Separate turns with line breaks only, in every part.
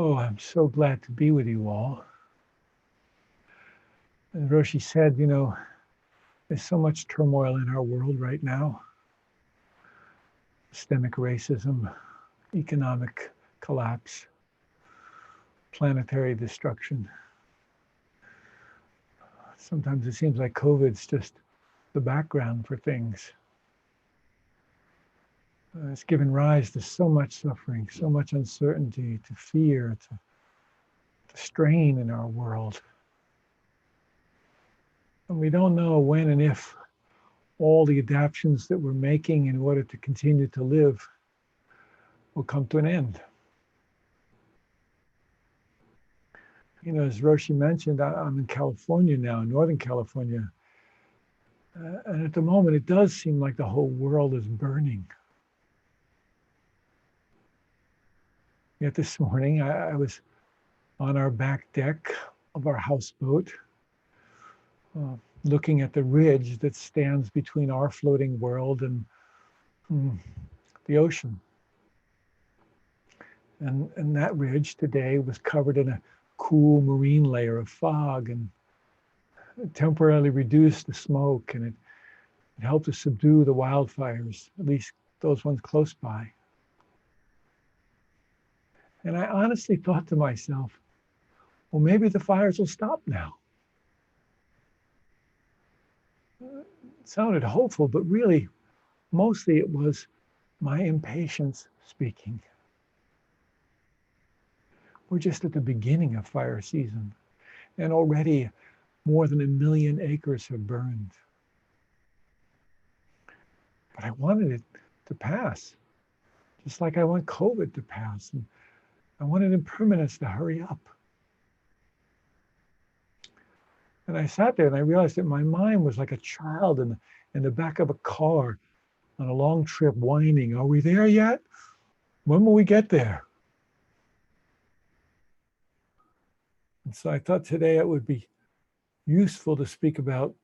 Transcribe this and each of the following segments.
Oh, I'm so glad to be with you all. As Roshi said, there's so much turmoil in our world right now. Systemic racism, economic collapse, planetary destruction. Sometimes it seems like COVID's just the background for things. It's given rise to so much suffering, so much uncertainty, to fear, to strain in our world. And we don't know when and if all the adaptations that we're making in order to continue to live will come to an end. As Roshi mentioned, I'm in California now, Northern California. And at the moment, it does seem like the whole world is burning. Yet this morning, I was on our back deck of our houseboat, looking at the ridge that stands between our floating world and the ocean. And that ridge today was covered in a cool marine layer of fog, and it temporarily reduced the smoke, and it helped to subdue the wildfires, at least those ones close by. And I honestly thought to myself, well, maybe the fires will stop now. It sounded hopeful, but really, mostly it was my impatience speaking. We're just at the beginning of fire season, and already more than 1 million acres have burned. But I wanted it to pass, just like I want COVID to pass, and I wanted impermanence to hurry up. And I sat there and I realized that my mind was like a child in the back of a car on a long trip whining, are we there yet? When will we get there? And so I thought today it would be useful to speak about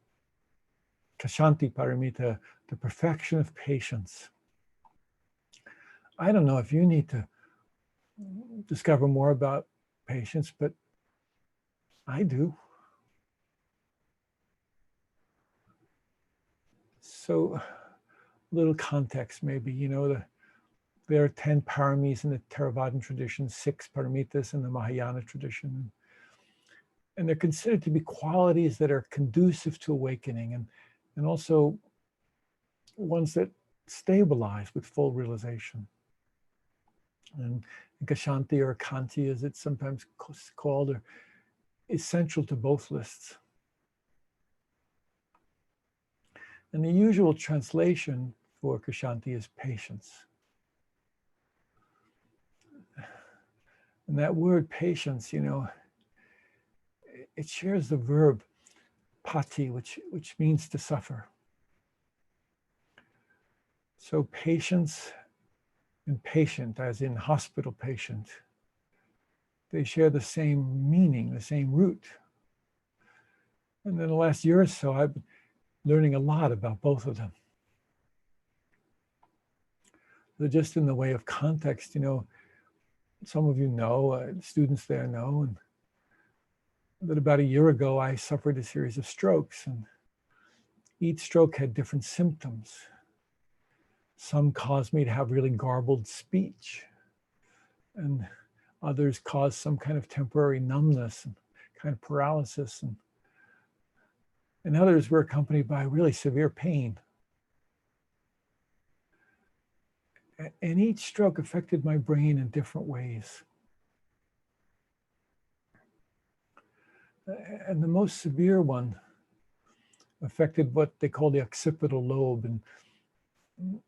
Kshanti Paramita, the perfection of patience. I don't know if you need to discover more about patience, but I do. So, a little context maybe, there are 10 paramis in the Theravadan tradition, 6 paramitas in the Mahayana tradition. And they're considered to be qualities that are conducive to awakening, and also ones that stabilize with full realization. And Kshanti, or Kanti as it's sometimes called, are essential to both lists. And the usual translation for Kshanti is patience. And that word patience, it shares the verb pati, which means to suffer. So patience and patient, as in hospital patient, they share the same meaning, the same root. And in the last year or so, I've been learning a lot about both of them. So just in the way of context, some of you know, students there know, and that about a year ago, I suffered a series of strokes, and each stroke had different symptoms. Some caused me to have really garbled speech, and others caused some kind of temporary numbness and kind of paralysis, and others were accompanied by really severe pain. And each stroke affected my brain in different ways. And the most severe one affected what they call the occipital lobe. And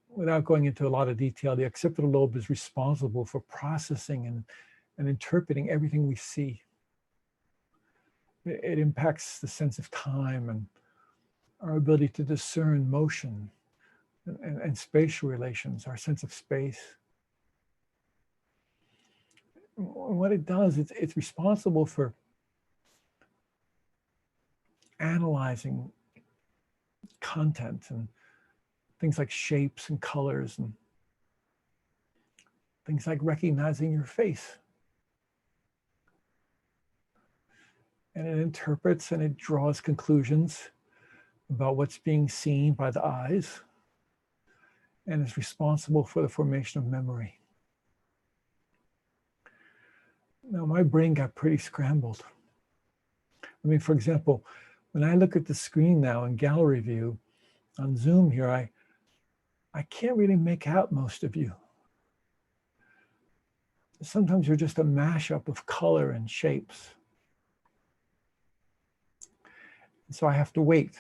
without going into a lot of detail, the occipital lobe is responsible for processing and interpreting everything we see. It impacts the sense of time and our ability to discern motion and spatial relations, our sense of space. What it does, it's responsible for analyzing content and things like shapes and colors and things like recognizing your face. and it interprets and it draws conclusions about what's being seen by the eyes, and is responsible for the formation of memory. Now, my brain got pretty scrambled. I mean, for example, when I look at the screen now in gallery view on Zoom here, I can't really make out most of you. Sometimes you're just a mashup of color and shapes. And so I have to wait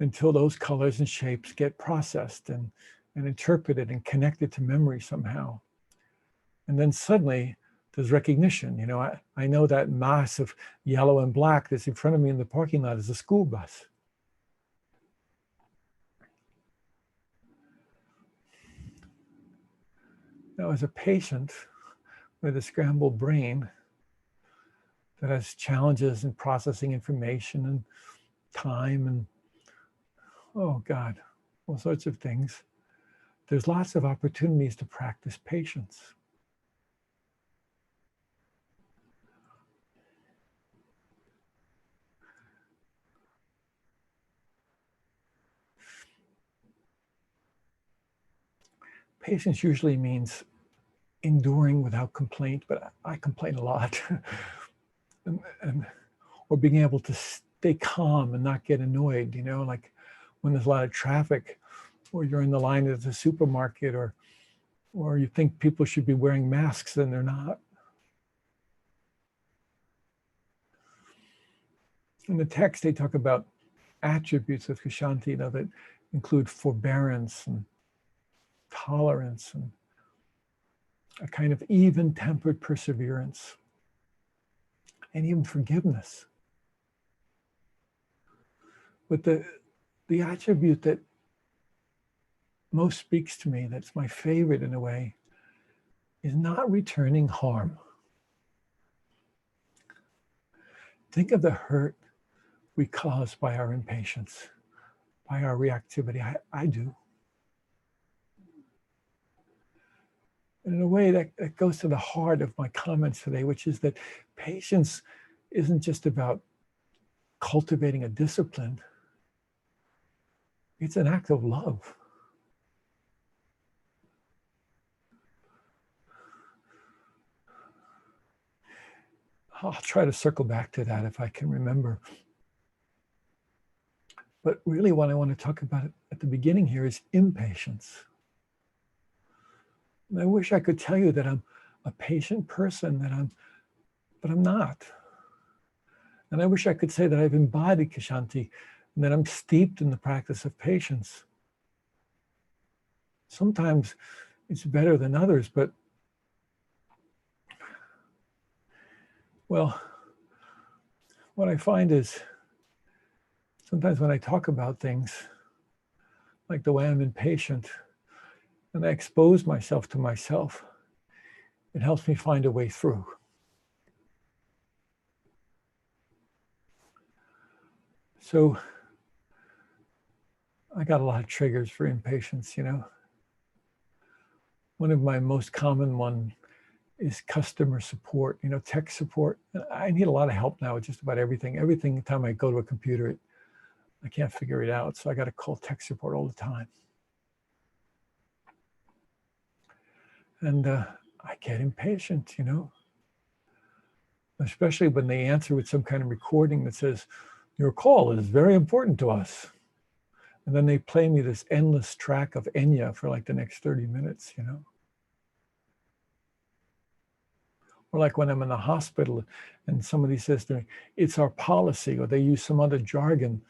until those colors and shapes get processed and interpreted and connected to memory somehow. And then suddenly there's recognition. You know, I know that mass of yellow and black that's in front of me in the parking lot is a school bus. Now, as a patient with a scrambled brain that has challenges in processing information and time and, oh God, all sorts of things, there's lots of opportunities to practice patience. Patience usually means enduring without complaint, but I complain a lot. Or being able to stay calm and not get annoyed, you know, like when there's a lot of traffic, or you're in the line at the supermarket, or you think people should be wearing masks and they're not. In the text, they talk about attributes of Kshanti, you know, that include forbearance and tolerance and a kind of even-tempered perseverance, and even forgiveness. But the attribute that most speaks to me, that's my favorite in a way, is not returning harm. Think of the hurt we cause by our impatience, by our reactivity. I do. And in a way that goes to the heart of my comments today, which is that patience isn't just about cultivating a discipline. It's an act of love. I'll try to circle back to that if I can remember. But really what I want to talk about at the beginning here is impatience. And I wish I could tell you that I'm a patient person, but I'm not. And I wish I could say that I've embodied Kshanti and that I'm steeped in the practice of patience. Sometimes it's better than others, but well, what I find is sometimes when I talk about things, like the way I'm impatient, and I expose myself to myself, it helps me find a way through. So I got a lot of triggers for impatience, you know. One of my most common one is customer support, you know, tech support. I need a lot of help now with just about everything. Every time I go to a computer, I can't figure it out. So I got to call tech support all the time. And I get impatient, you know, especially when they answer with some kind of recording that says, your call is very important to us. And then they play me this endless track of Enya for like the next 30 minutes, you know. Or like when I'm in the hospital and somebody says to me, it's our policy, or they use some other jargon.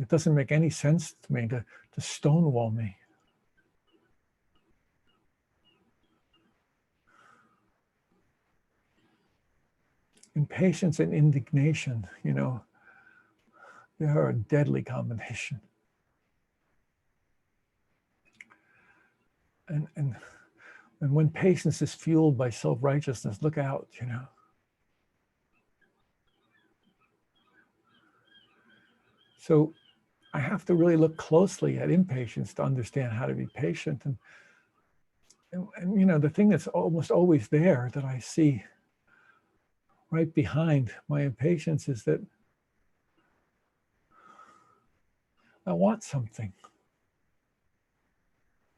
It doesn't make any sense to me to stonewall me. Impatience and indignation, you know, they are a deadly combination. And when patience is fueled by self-righteousness, look out, you know. So I have to really look closely at impatience to understand how to be patient. And you know, the thing that's almost always there that I see right behind my impatience is that I want something.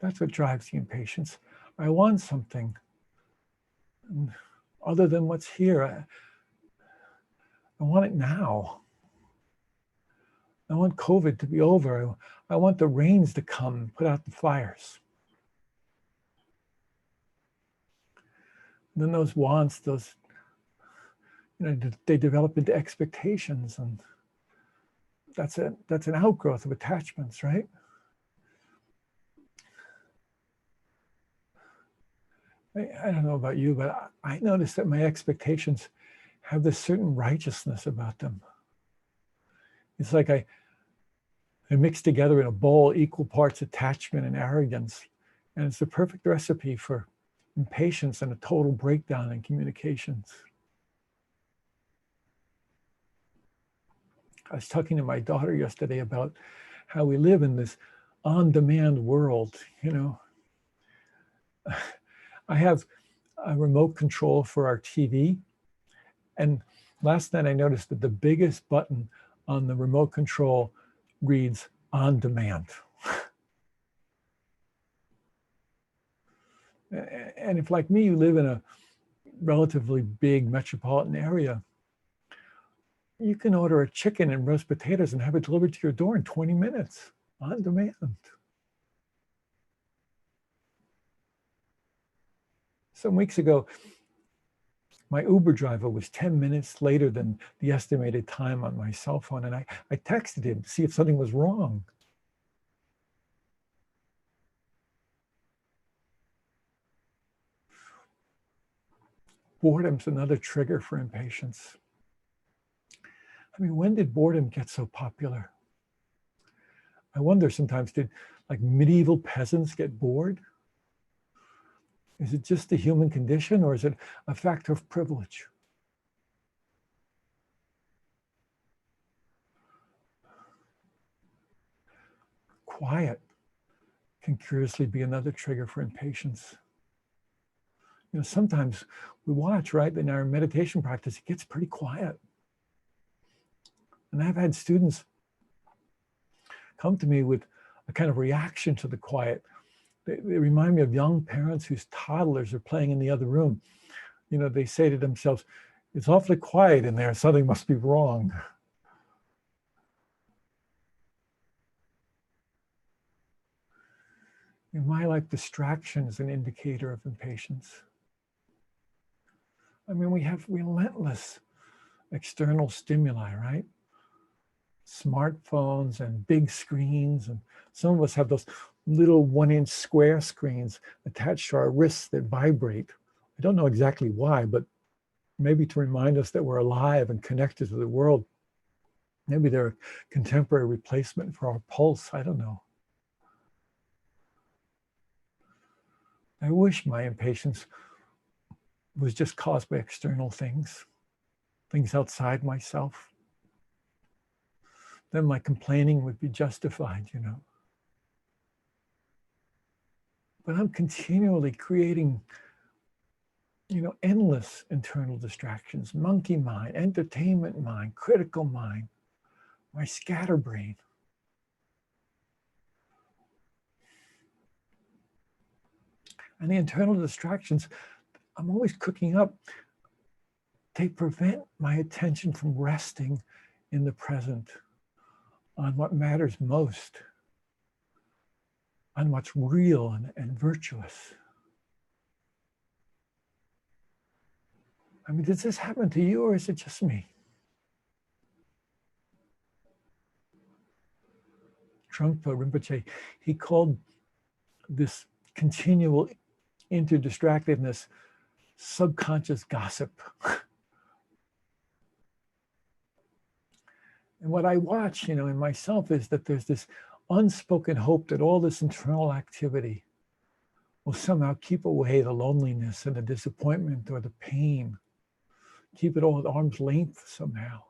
That's what drives the impatience. I want something other than what's here. I want it now. I want COVID to be over. I want the rains to come and put out the fires. And then those wants, those, they develop into expectations, and that's an outgrowth of attachments, right? I don't know about you, but I notice that my expectations have this certain righteousness about them. It's like I mix together in a bowl equal parts attachment and arrogance, and it's the perfect recipe for impatience and a total breakdown in communications. I was talking to my daughter yesterday about how we live in this on-demand world. I have a remote control for our TV, and last night I noticed that the biggest button on the remote control reads on demand. And if, like me, you live in a relatively big metropolitan area, you can order a chicken and roast potatoes and have it delivered to your door in 20 minutes on demand. Some weeks ago, my Uber driver was 10 minutes later than the estimated time on my cell phone, and I texted him to see if something was wrong. Boredom's another trigger for impatience. I mean, when did boredom get so popular? I wonder sometimes, did like medieval peasants get bored? Is it just the human condition, or is it a factor of privilege? Quiet can curiously be another trigger for impatience. Sometimes we watch, right, in our meditation practice, it gets pretty quiet. And I've had students come to me with a kind of reaction to the quiet. They remind me of young parents whose toddlers are playing in the other room. They say to themselves, it's awfully quiet in there, something must be wrong. In my life, distraction is an indicator of impatience. I mean, we have relentless external stimuli, right? Smartphones and big screens, and some of us have those little 1-inch square screens attached to our wrists that vibrate. I don't know exactly why, but maybe to remind us that we're alive and connected to the world. Maybe they're a contemporary replacement for our pulse. I don't know. I wish my impatience was just caused by external things outside myself. Then my complaining would be justified, But I'm continually creating, endless internal distractions: monkey mind, entertainment mind, critical mind, my scatterbrain. And the internal distractions I'm always cooking up, they prevent my attention from resting in the present on what matters most, on what's real and virtuous. I mean, does this happen to you, or is it just me? Trungpa Rinpoche, he called this continual interdistractedness subconscious gossip. And what I watch, in myself is that there's this unspoken hope that all this internal activity will somehow keep away the loneliness and the disappointment or the pain, keep it all at arm's length somehow.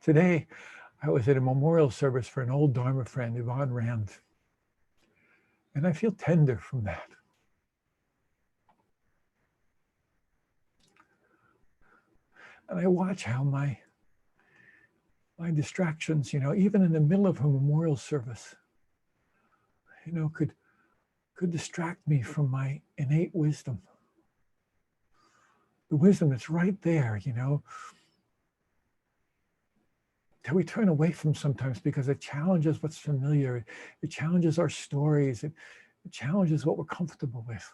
Today, I was at a memorial service for an old Dharma friend, Yvonne Rand, and I feel tender from that. And I watch how my distractions, even in the middle of a memorial service, could distract me from my innate wisdom. The wisdom that's right there, that we turn away from sometimes because it challenges what's familiar. It challenges our stories. It challenges what we're comfortable with.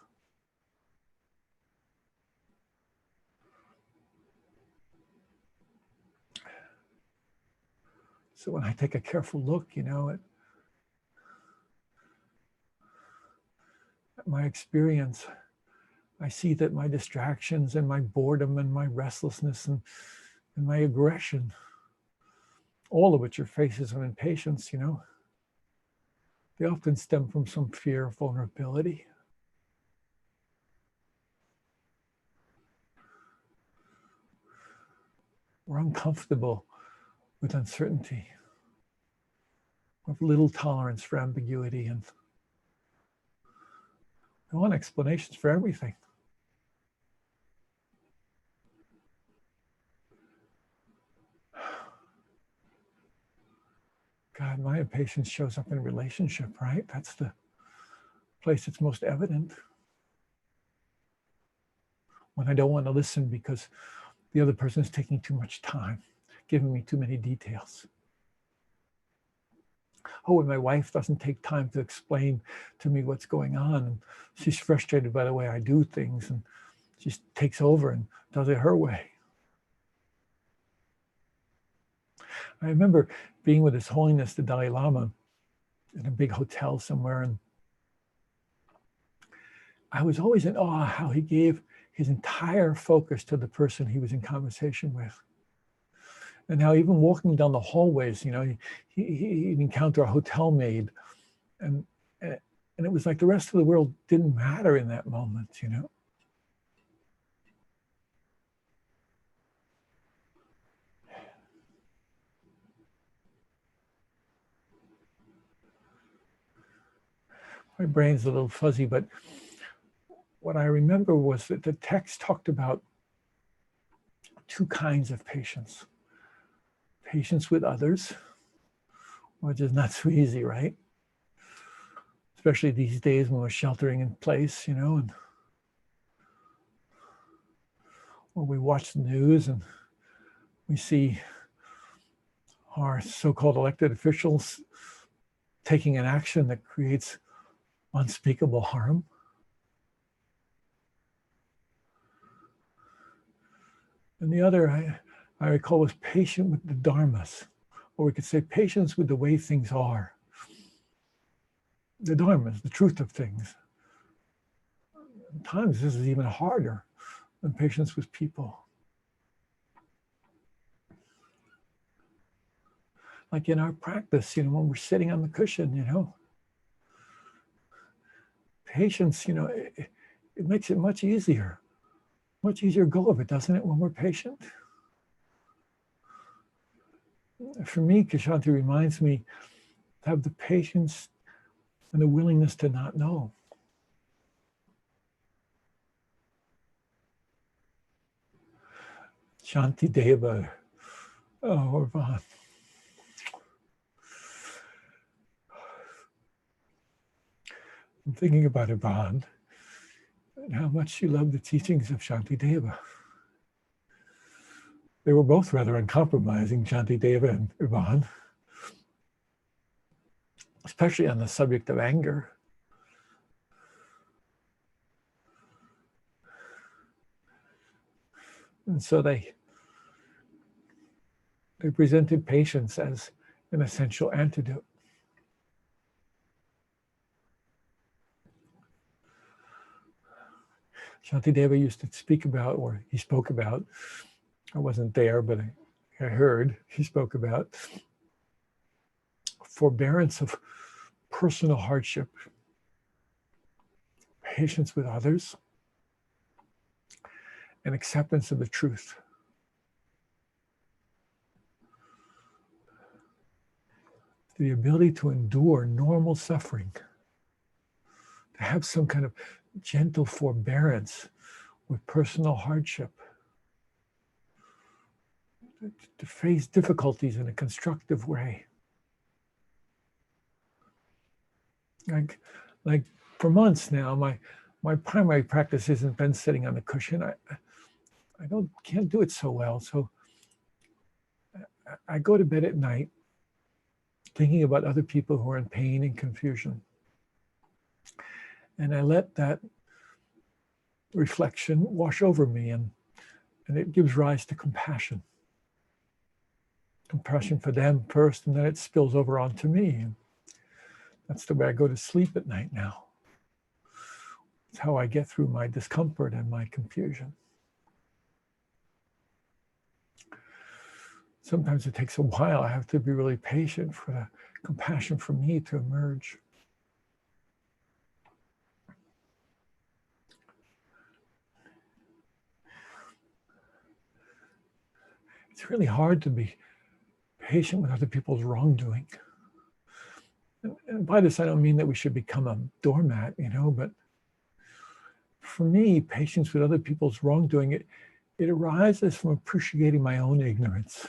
So when I take a careful look, at my experience, I see that my distractions and my boredom and my restlessness and my aggression, all of which are faces of impatience, they often stem from some fear of vulnerability. We're uncomfortable with uncertainty. We have little tolerance for ambiguity, and we want explanations for everything. God, my impatience shows up in relationship, right? That's the place it's most evident. When I don't want to listen because the other person is taking too much time, giving me too many details. Oh, when my wife doesn't take time to explain to me what's going on, and she's frustrated by the way I do things, and she takes over and does it her way. I remember being with His Holiness the Dalai Lama in a big hotel somewhere, and I was always in awe how he gave his entire focus to the person he was in conversation with. And how even walking down the hallways, he'd encounter a hotel maid, and it was like the rest of the world didn't matter in that moment, My brain's a little fuzzy, but what I remember was that the text talked about two kinds of patience. Patience with others, which is not so easy, right? Especially these days when we're sheltering in place, and when we watch the news and we see our so-called elected officials taking an action that creates unspeakable harm. And the other, I recall, was patient with the dharmas, or we could say patience with the way things are. The dharmas, the truth of things. At times this is even harder than patience with people. Like in our practice, when we're sitting on the cushion, patience, it makes it much easier go of it, doesn't it, when we're patient? For me, Kshanti reminds me to have the patience and the willingness to not know. Shanti Deva. Oh, Yvonne. I'm thinking about Yvonne and how much she loved the teachings of Shanti Deva. They were both rather uncompromising, Shanti Deva and Yvonne, especially on the subject of anger. And so they presented patience as an essential antidote. Shantideva used to speak about, or he spoke about, I wasn't there, but I heard he spoke about forbearance of personal hardship, patience with others, and acceptance of the truth. the ability to endure normal suffering, to have some kind of gentle forbearance with personal hardship, to face difficulties in a constructive way. Like for months now, my primary practice hasn't been sitting on the cushion. I can't do it so well. So I go to bed at night thinking about other people who are in pain and confusion. And I let that reflection wash over me, and it gives rise to compassion. Compassion for them first, and then it spills over onto me. And that's the way I go to sleep at night now. It's how I get through my discomfort and my confusion. Sometimes it takes a while. I have to be really patient for the compassion for me to emerge. It's really hard to be patient with other people's wrongdoing. And by this, I don't mean that we should become a doormat, but for me, patience with other people's wrongdoing, it arises from appreciating my own ignorance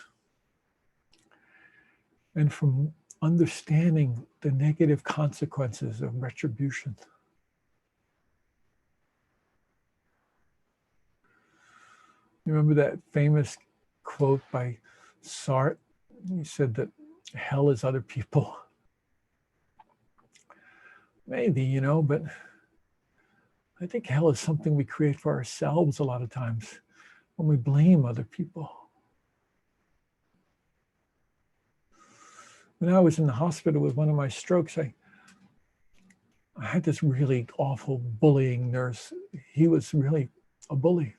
and from understanding the negative consequences of retribution. You remember that famous quote by Sartre? He said that hell is other people. Maybe, but I think hell is something we create for ourselves a lot of times when we blame other people. When I was in the hospital with one of my strokes, I had this really awful bullying nurse. He was really a bully.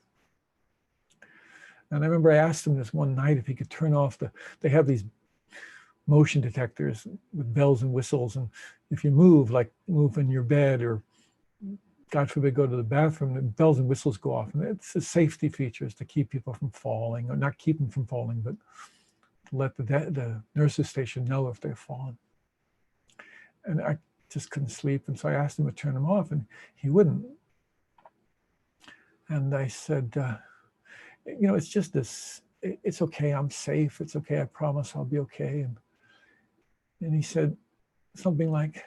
And I remember I asked him this one night if he could turn off they have these motion detectors with bells and whistles. And if you move in your bed or God forbid, go to the bathroom, the bells and whistles go off. And it's a safety features to keep people from falling, or not keep them from falling, but to let the nurses station know if they've fallen. And I just couldn't sleep. And so I asked him to turn them off, and he wouldn't. And I said, it's just this, it's okay, I'm safe. It's okay, I promise I'll be okay. And he said something like,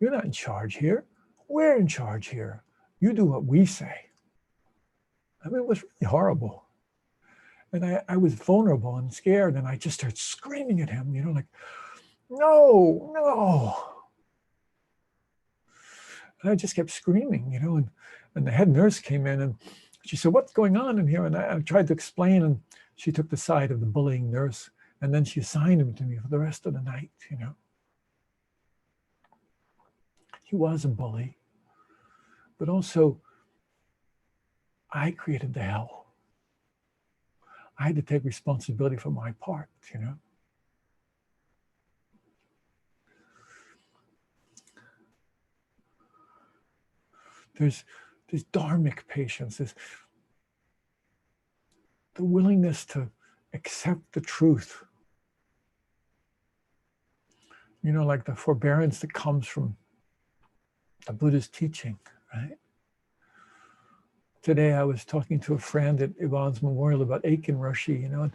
you're not in charge here. We're in charge here. You do what we say. I mean, it was really horrible. And I was vulnerable and scared, and I just started screaming at him, like, no. And I just kept screaming, and the head nurse came in, and she said, what's going on in here? And I tried to explain, and she took the side of the bullying nurse, and then she assigned him to me for the rest of the night, He was a bully, but also I created the hell. I had to take responsibility for my part, There's dharmic patience, there's the willingness to accept the truth. Like the forbearance that comes from the Buddha's teaching, right? Today I was talking to a friend at Yvonne's memorial about Aiken Roshi, and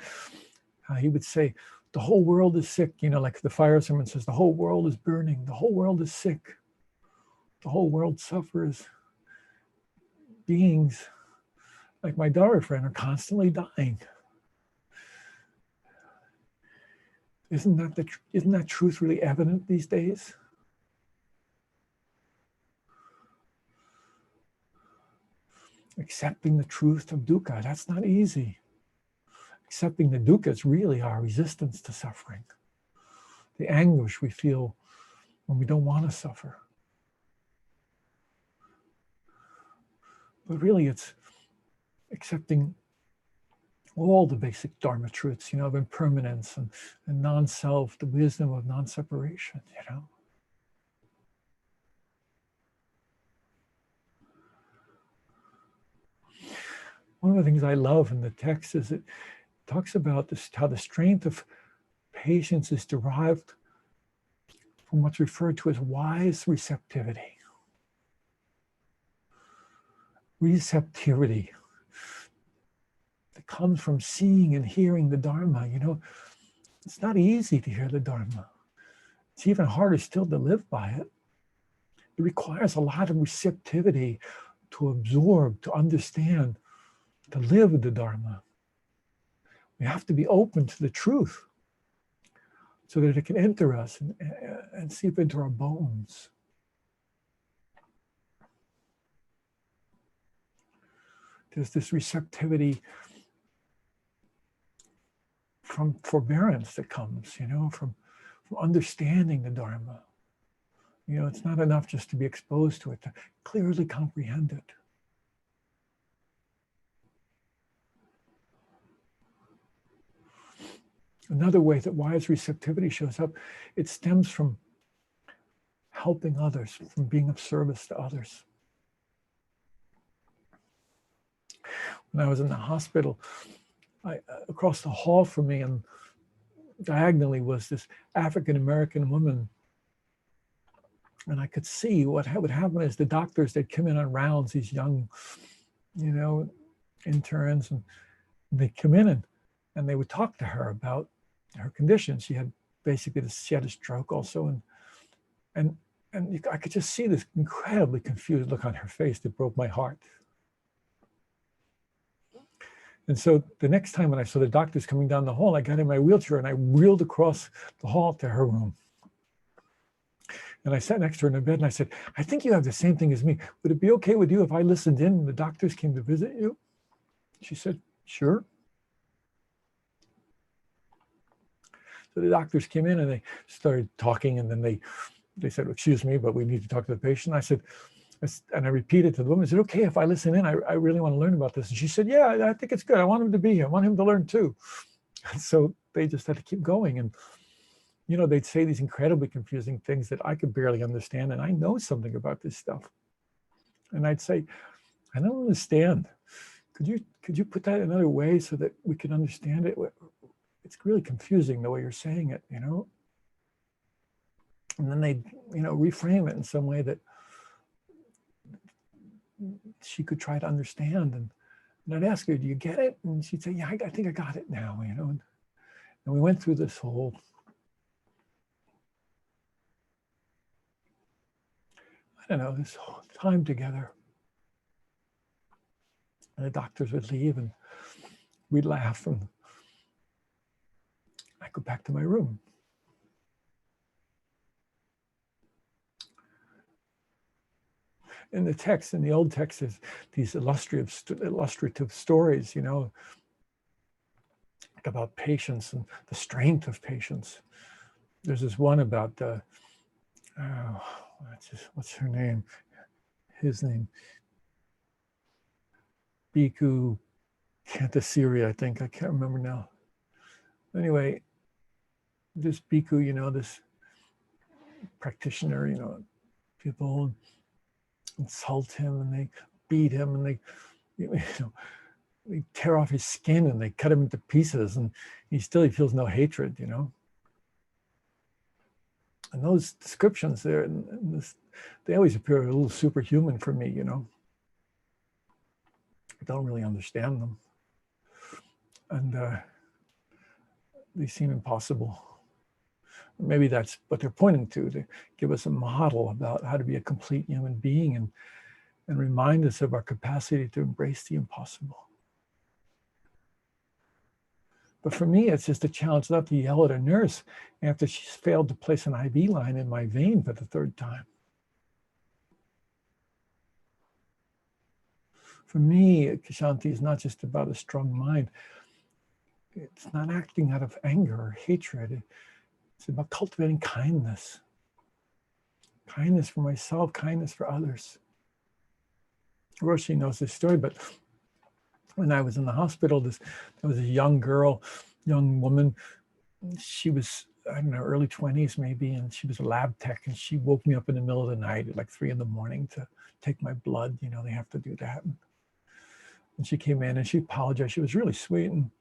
how he would say, the whole world is sick, like the fire sermon says, the whole world is burning, the whole world is sick, the whole world suffers. Beings like my Dharma friend are constantly dying. Isn't that truth really evident these days? Accepting the truth of dukkha, that's not easy. Accepting the dukkha is really our resistance to suffering. The anguish we feel when we don't want to suffer. But really it's accepting all the basic Dharma truths, of impermanence and non-self, the wisdom of non-separation, One of the things I love in the text is it talks about this, how the strength of patience is derived from what's referred to as wise receptivity. Receptivity that comes from seeing and hearing the Dharma. You know, it's not easy to hear the Dharma. It's even harder still to live by it. It requires a lot of receptivity to absorb, to understand, to live the Dharma. We have to be open to the truth so that it can enter us and seep into our bones. There's this receptivity from forbearance that comes, you know, from understanding the Dharma. You know, it's not enough just to be exposed to it, to clearly comprehend it. Another way that wise receptivity shows up, it stems from helping others, from being of service to others. When I was in the hospital, across the hall from me and diagonally was this African-American woman. And I could see what would happen is the doctors, they'd come in on rounds, these young, you know, interns, and they'd come in and they would talk to her about her condition. She had basically, she had a stroke also. And I could just see this incredibly confused look on her face that broke my heart. And so the next time when I saw the doctors coming down the hall, I got in my wheelchair and I wheeled across the hall to her room. And I sat next to her in the bed and I said, I think you have the same thing as me. Would it be okay with you if I listened in and the doctors came to visit you? She said, sure. So the doctors came in and they started talking, and then they said, excuse me, but we need to talk to the patient. I said, and I repeated to the woman, is it okay if I listen in? I really want to learn about this. And she said, yeah, I think it's good. I want him to be here. I want him to learn too. And so they just had to keep going. And, you know, they'd say these incredibly confusing things that I could barely understand. And I know something about this stuff. And I'd say, I don't understand. Could you put that another way so that we can understand it? It's really confusing the way you're saying it, you know? And then they'd, you know, reframe it in some way that she could try to understand. And I'd ask her, do you get it? And she'd say, yeah, I think I got it now, you know? And we went through this whole, I don't know, this whole time together. And the doctors would leave and we'd laugh and I'd go back to my room. In the text, in the old text, is these illustrative stories, you know, about patience and the strength of patience. There's this one about what's her name? His name, Bhikkhu Kantasiri, I think. I can't remember now. Anyway, this bhikkhu, you know, this practitioner, you know, people insult him and they beat him and they tear off his skin and they cut him into pieces, and he feels no hatred, you know. And those descriptions there, they always appear a little superhuman for me, you know. I don't really understand them. And they seem impossible. Maybe that's what they're pointing to give us a model about how to be a complete human being and remind us of our capacity to embrace the impossible. But for me, it's just a challenge not to yell at a nurse after she's failed to place an IV line in my vein for the third time. For me, Kshanti is not just about a strong mind. It's not acting out of anger or hatred. It's about cultivating kindness. Kindness for myself, kindness for others. Roshi knows this story, but when I was in the hospital, there was a young woman. She was, I don't know, early 20s maybe, and she was a lab tech, and she woke me up in the middle of the night at like 3 a.m. to take my blood. You know, they have to do that. And she came in and she apologized. She was really sweet. And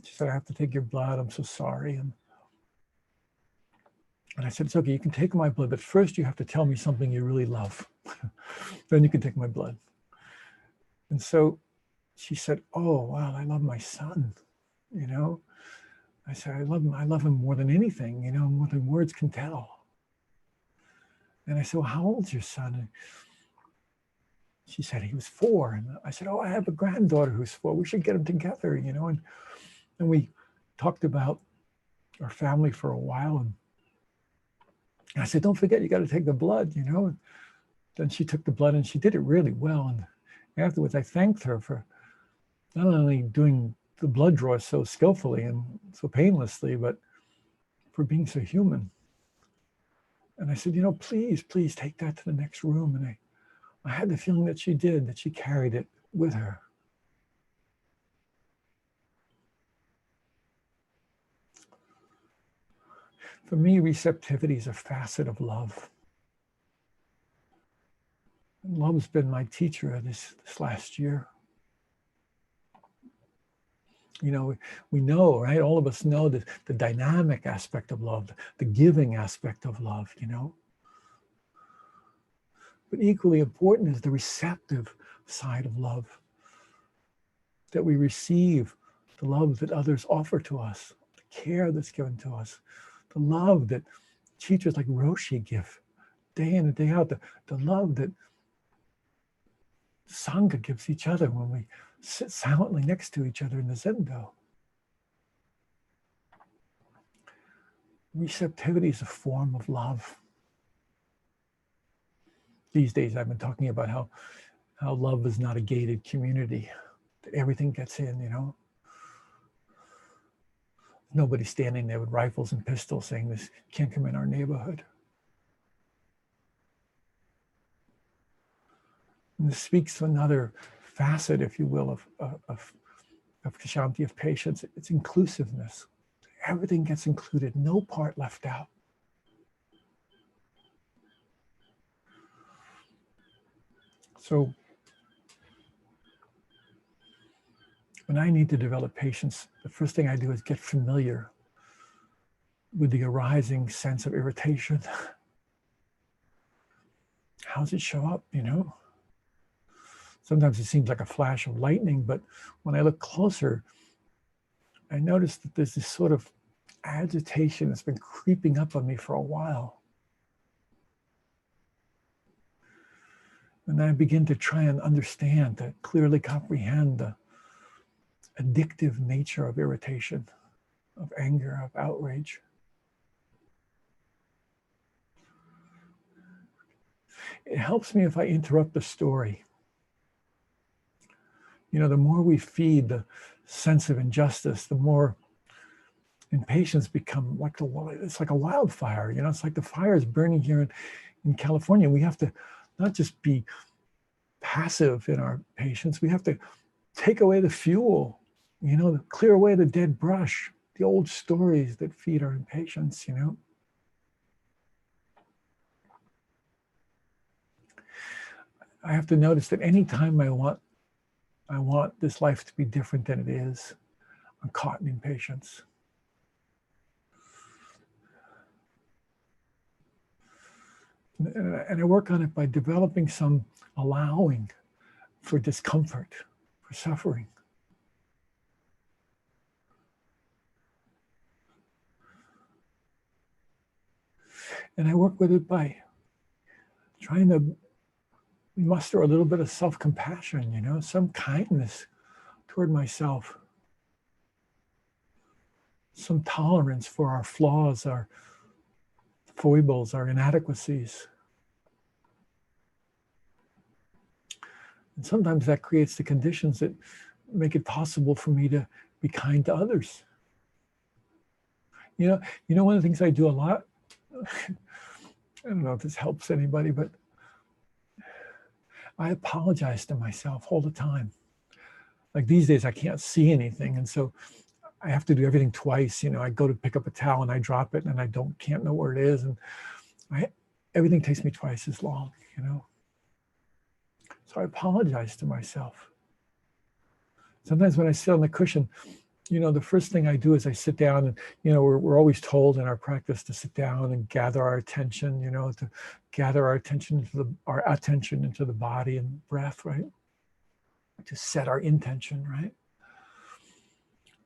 she said, I have to take your blood. I'm so sorry. And And I said, it's okay, you can take my blood, but first you have to tell me something you really love. Then you can take my blood. And so she said, oh, wow, I love my son, you know. I said, I love him more than anything, you know, more than words can tell. And I said, well, how old's your son? And she said, he was 4. And I said, oh, I have a granddaughter who's 4. We should get them together, you know. And we talked about our family for a while. And I said, don't forget, you got to take the blood, you know. And then she took the blood and she did it really well. And afterwards, I thanked her for not only doing the blood draw so skillfully and so painlessly, but for being so human. And I said, you know, please take that to the next room. And I had the feeling that she did, that she carried it with her. For me, receptivity is a facet of love. And love's been my teacher this last year. You know, we know, right? All of us know the dynamic aspect of love, the giving aspect of love, you know. But equally important is the receptive side of love, that we receive the love that others offer to us, the care that's given to us, the love that teachers like Roshi give day in and day out, the love that Sangha gives each other when we sit silently next to each other in the Zendo. Receptivity is a form of love. These days I've been talking about how love is not a gated community, that everything gets in, you know. Nobody's standing there with rifles and pistols saying this can't come in our neighborhood. And this speaks to another facet, if you will, of Kshanti, of patience. It's inclusiveness. Everything gets included, no part left out. So when I need to develop patience, the first thing I do is get familiar with the arising sense of irritation. How does it show up, you know? Sometimes it seems like a flash of lightning, but when I look closer, I notice that there's this sort of agitation that's been creeping up on me for a while. And I begin to try and understand, to clearly comprehend the addictive nature of irritation, of anger, of outrage. It helps me if I interrupt the story. You know, the more we feed the sense of injustice, the more impatience become like it's like a wildfire. You know, it's like the fire is burning here in California. We have to not just be passive in our patience, we have to take away the fuel, you know, clear away the dead brush, the old stories that feed our impatience, you know. I have to notice that anytime I want this life to be different than it is, I'm caught in impatience. And I work on it by developing some allowing for discomfort, for suffering. And I work with it by trying to muster a little bit of self-compassion, you know, some kindness toward myself, some tolerance for our flaws, our foibles, our inadequacies. And sometimes that creates the conditions that make it possible for me to be kind to others. You know, one of the things I do a lot, I don't know if this helps anybody, but I apologize to myself all the time. Like these days, I can't see anything. And so I have to do everything twice. You know, I go to pick up a towel and I drop it and I can't know where it is. And everything takes me twice as long, you know. So I apologize to myself. Sometimes when I sit on the cushion, the first thing I do is I sit down and, we're always told in our practice to sit down and gather our attention, to gather our attention into the body and breath, right? To set our intention, right?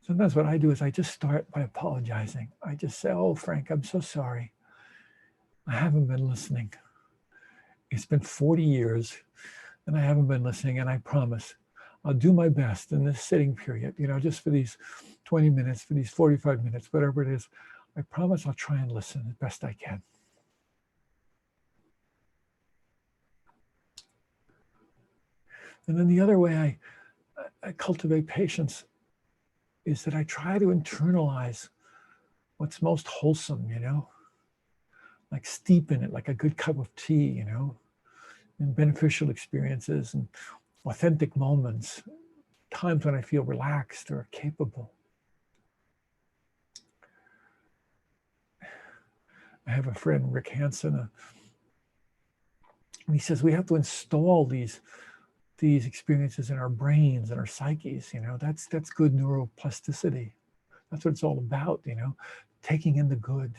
Sometimes what I do is I just start by apologizing. I just say, oh, Frank, I'm so sorry. I haven't been listening. It's been 40 years and I haven't been listening, and I promise I'll do my best in this sitting period, just for these 20 minutes, for these 45 minutes, whatever it is. I promise I'll try and listen as best I can. And then the other way I cultivate patience is that I try to internalize what's most wholesome, like steep in it, like a good cup of tea, and beneficial experiences and authentic moments, times when I feel relaxed or capable. I have a friend, Rick Hansen, and he says we have to install these experiences in our brains and our psyches. That's good neuroplasticity. That's what it's all about. Taking in the good.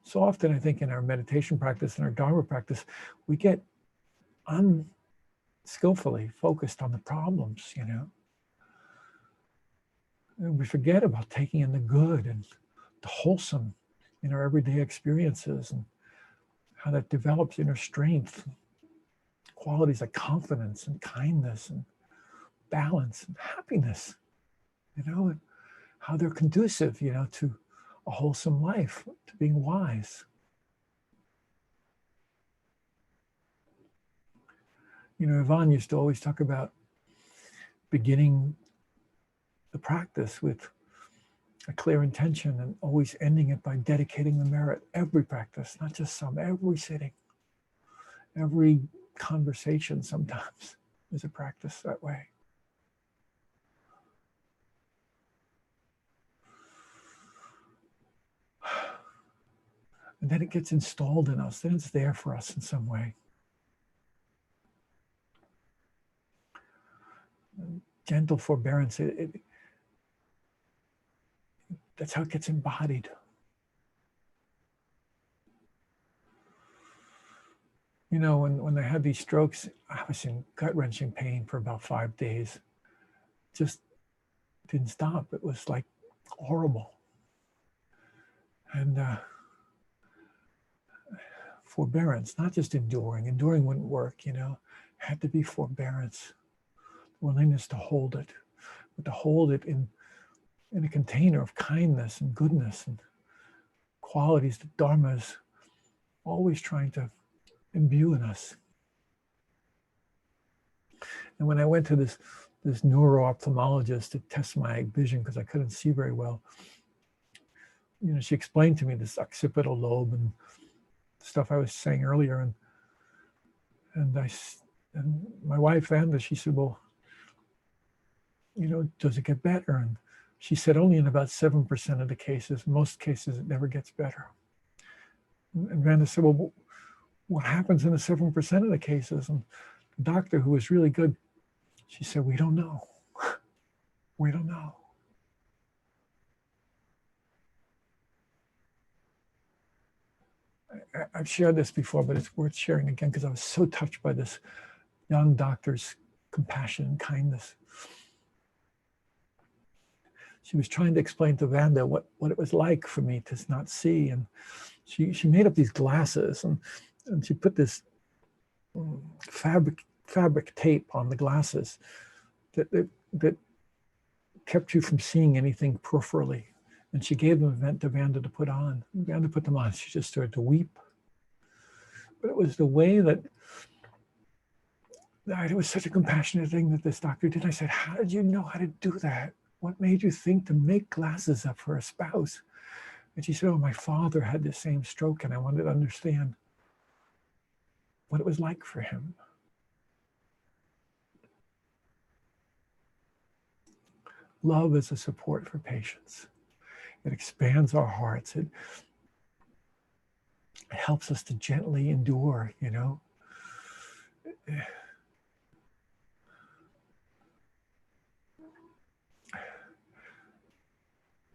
So often, I think in our meditation practice and our Dharma practice, we get unskillfully focused on the problems. And we forget about taking in the good and the wholesome in our everyday experiences, and how that develops inner strength, qualities like confidence and kindness and balance and happiness, and how they're conducive, to a wholesome life, to being wise. Yvonne used to always talk about beginning the practice with a clear intention and always ending it by dedicating the merit. Every practice, not just some, every sitting, every conversation sometimes is a practice that way. And then it gets installed in us, then it's there for us in some way. Gentle forbearance, that's how it gets embodied. When I had these strokes, I was in gut-wrenching pain for about 5 days. Just didn't stop. It was like horrible. And forbearance, not just enduring. Enduring wouldn't work, had to be forbearance, willingness to hold it, but to hold it in a container of kindness and goodness and qualities that Dharma is always trying to imbue in us. And when I went to this neuro-ophthalmologist to test my vision because I couldn't see very well, she explained to me this occipital lobe and stuff I was saying earlier, and my wife Amanda, she said, well, does it get better? And she said only in about 7% of the cases. Most cases it never gets better. And Amanda said, well, what happens in the 7% of the cases? And the doctor, who was really good, she said, we don't know. We don't know. I've shared this before, but it's worth sharing again because I was so touched by this young doctor's compassion and kindness. She was trying to explain to Vanda what it was like for me to not see. And she made up these glasses, and she put this fabric tape on the glasses that kept you from seeing anything peripherally. And she gave them to Vanda to put on. Vanda put them on. She just started to weep. But it was the way that it was such a compassionate thing that this doctor did. I said, how did you know how to do that? What made you think to make glasses up for a spouse? And she said, oh, my father had the same stroke, and I wanted to understand what it was like for him. Love is a support for patience. It expands our hearts. It helps us to gently endure,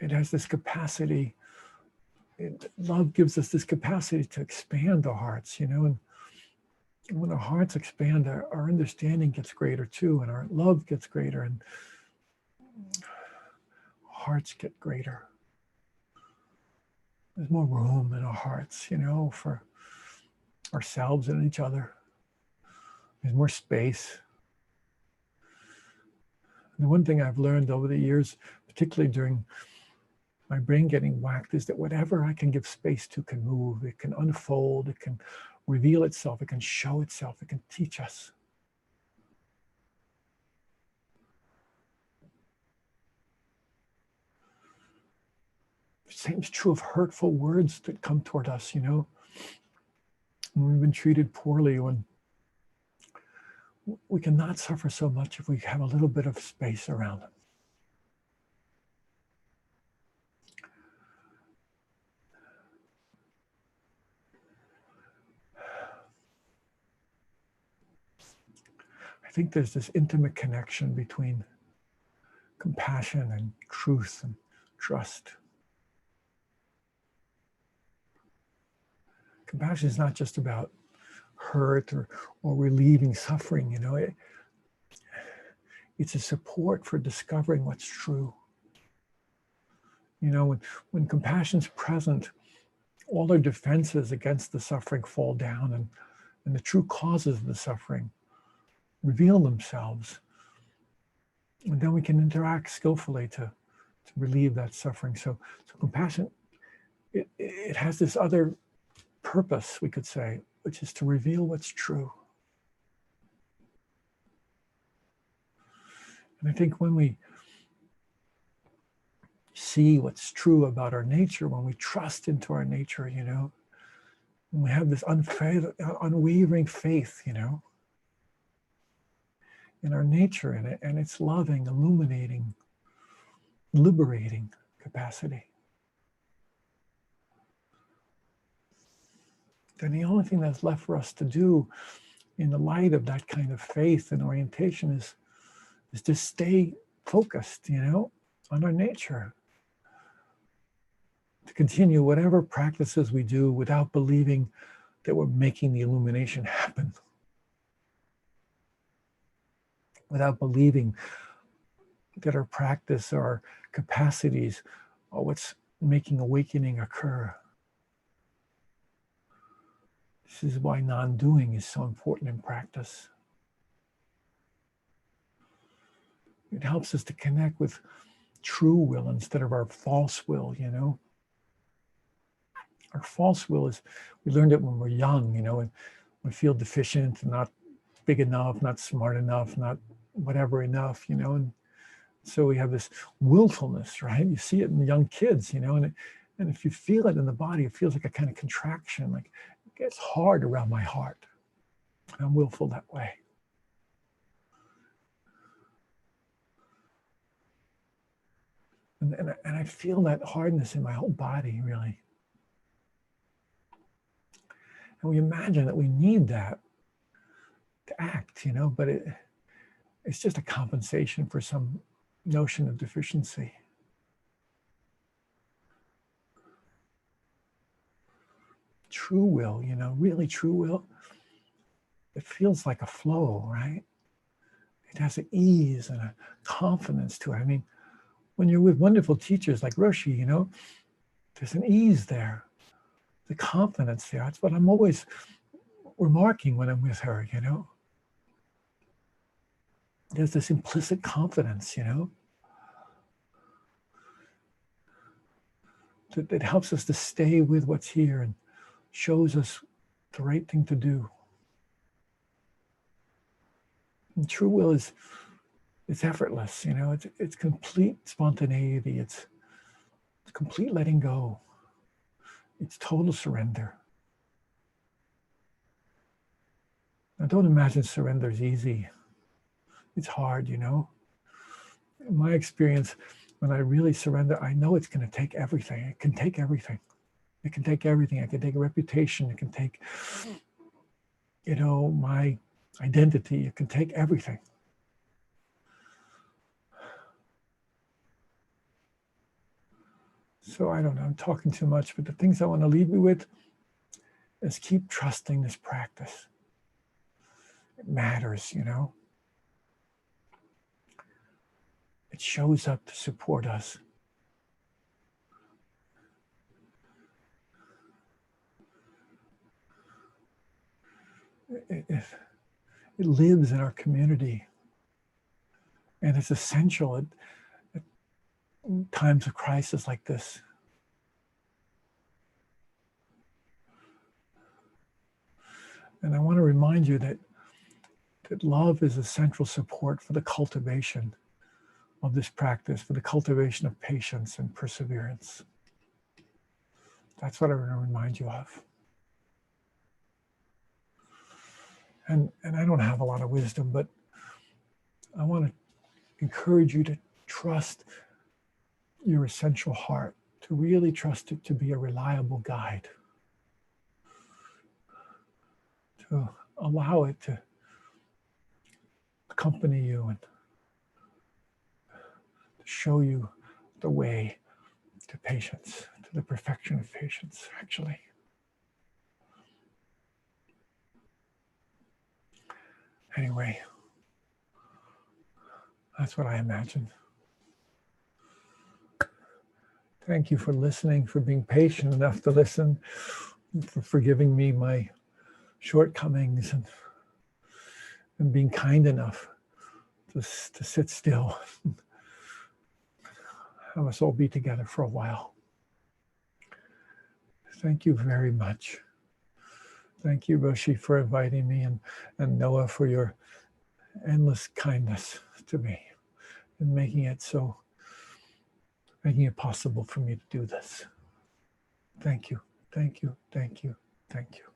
it has this capacity. Love gives us this capacity to expand our hearts, and when our hearts expand, our understanding gets greater too, and our love gets greater, and hearts get greater. There's more room in our hearts, for ourselves and each other. There's more space. And the one thing I've learned over the years, particularly during my brain getting whacked, is that whatever I can give space to can move, it can unfold, it can reveal itself, it can show itself, it can teach us. The same is true of hurtful words that come toward us, when we've been treated poorly, when we cannot suffer so much if we have a little bit of space around them. I think there's this intimate connection between compassion and truth and trust. Compassion is not just about hurt or relieving suffering, it's a support for discovering what's true. When compassion's present, all our defenses against the suffering fall down, and the true causes of the suffering reveal themselves. And then we can interact skillfully to relieve that suffering. So compassion, it has this other purpose, we could say, which is to reveal what's true. And I think when we see what's true about our nature, when we trust into our nature, when we have this unwavering faith, in our nature, and its loving, illuminating, liberating capacity, then the only thing that's left for us to do in the light of that kind of faith and orientation is to stay focused, on our nature. To continue whatever practices we do without believing that we're making the illumination happen. Without believing that our practice, our capacities are what's making awakening occur. This is why non-doing is so important in practice. It helps us to connect with true will instead of our false will, Our false will is, we learned it when we're young, and we feel deficient, not big enough, not smart enough, not whatever enough, and so we have this willfulness, right? You see it in young kids, and if you feel it in the body, it feels like a kind of contraction, like it gets hard around my heart. I'm willful that way. And I feel that hardness in my whole body, really. And we imagine that we need that to act, but it's just a compensation for some notion of deficiency. True will, really true will, it feels like a flow, right? It has an ease and a confidence to it. I mean, when you're with wonderful teachers like Roshi, there's an ease there, the confidence there. That's what I'm always remarking when I'm with her, There's this implicit confidence, that helps us to stay with what's here and shows us the right thing to do. And true will it's effortless, it's complete spontaneity, it's complete letting go, it's total surrender. Now don't imagine surrender is easy. It's hard, In my experience, when I really surrender, I know it's going to take everything. It can take everything. It can take everything. It can take a reputation. It can take, my identity. It can take everything. So I don't know, I'm talking too much, but the things I want to leave you with is keep trusting this practice. It matters, you know. It shows up to support us. It lives in our community, and it's essential at times of crisis like this. And I want to remind you that love is a central support for the cultivation of this practice, for the cultivation of patience and perseverance. That's what I want to remind you of. And I don't have a lot of wisdom, but I want to encourage you to trust your essential heart, to really trust it to be a reliable guide, to allow it to accompany you and to show you the way to patience, to the perfection of patience, actually. Anyway, that's what I imagine. Thank you for listening, for being patient enough to listen, for forgiving me my shortcomings, and being kind enough to sit still, have us all be together for a while. Thank you very much. Thank you, Roshi, for inviting me, and Noah for your endless kindness to me and making it possible for me to do this. Thank you, thank you, thank you, thank you.